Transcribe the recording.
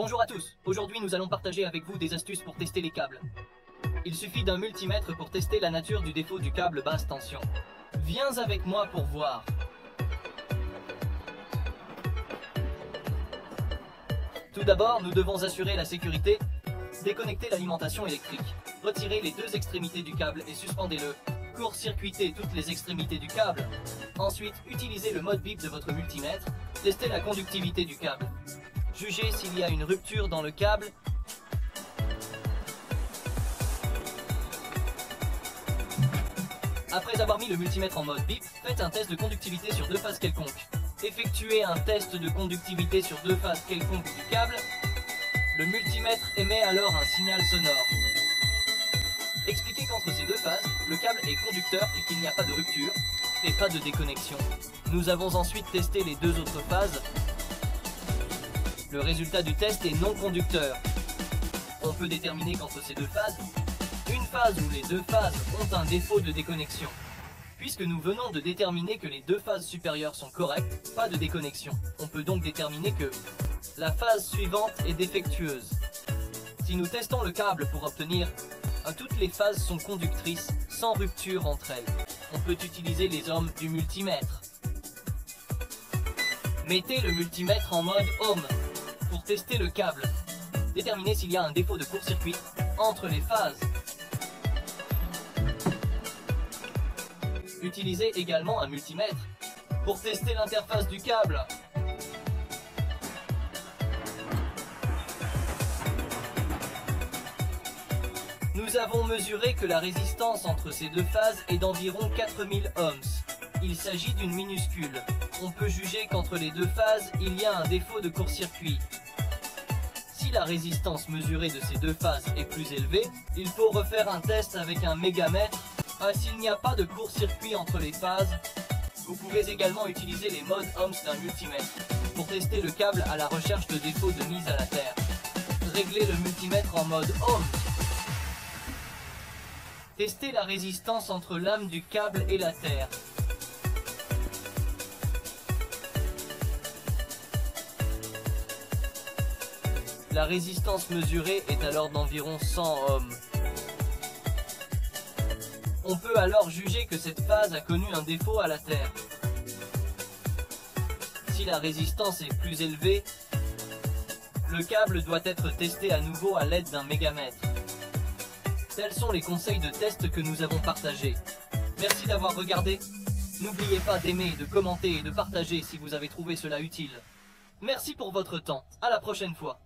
Bonjour à tous, aujourd'hui nous allons partager avec vous des astuces pour tester les câbles. Il suffit d'un multimètre pour tester la nature du défaut du câble basse tension. Viens avec moi pour voir. Tout d'abord, nous devons assurer la sécurité, déconnecter l'alimentation électrique, retirer les deux extrémités du câble et suspendez-le, court-circuiter toutes les extrémités du câble. Ensuite, utilisez le mode bip de votre multimètre, testez la conductivité du câble. Jugez s'il y a une rupture dans le câble. Après avoir mis le multimètre en mode bip, faites un test de conductivité sur deux phases quelconques. Effectuez un test de conductivité sur deux phases quelconques du câble. Le multimètre émet alors un signal sonore. Expliquez qu'entre ces deux phases, le câble est conducteur et qu'il n'y a pas de rupture et pas de déconnexion. Nous avons ensuite testé les deux autres phases. Le résultat du test est non conducteur. On peut déterminer qu'entre ces deux phases, une phase ou les deux phases ont un défaut de déconnexion. Puisque nous venons de déterminer que les deux phases supérieures sont correctes, pas de déconnexion. On peut donc déterminer que la phase suivante est défectueuse. Si nous testons le câble pour obtenir toutes les phases sont conductrices, sans rupture entre elles, on peut utiliser les ohms du multimètre. Mettez le multimètre en mode ohm pour tester le câble. Déterminez s'il y a un défaut de court-circuit entre les phases. Utilisez également un multimètre pour tester l'interface du câble. Nous avons mesuré que la résistance entre ces deux phases est d'environ 4000 ohms. Il s'agit d'une minuscule. On peut juger qu'entre les deux phases, il y a un défaut de court-circuit. Si la résistance mesurée de ces deux phases est plus élevée, il faut refaire un test avec un mégamètre. S'il n'y a pas de court-circuit entre les phases, vous pouvez également utiliser les modes ohms d'un multimètre pour tester le câble à la recherche de défauts de mise à la terre. Réglez le multimètre en mode ohm. Testez la résistance entre l'âme du câble et la terre. La résistance mesurée est alors d'environ 100 ohms. On peut alors juger que cette phase a connu un défaut à la terre. Si la résistance est plus élevée, le câble doit être testé à nouveau à l'aide d'un mégamètre. Tels sont les conseils de test que nous avons partagés. Merci d'avoir regardé. N'oubliez pas d'aimer, de commenter et de partager si vous avez trouvé cela utile. Merci pour votre temps. À la prochaine fois.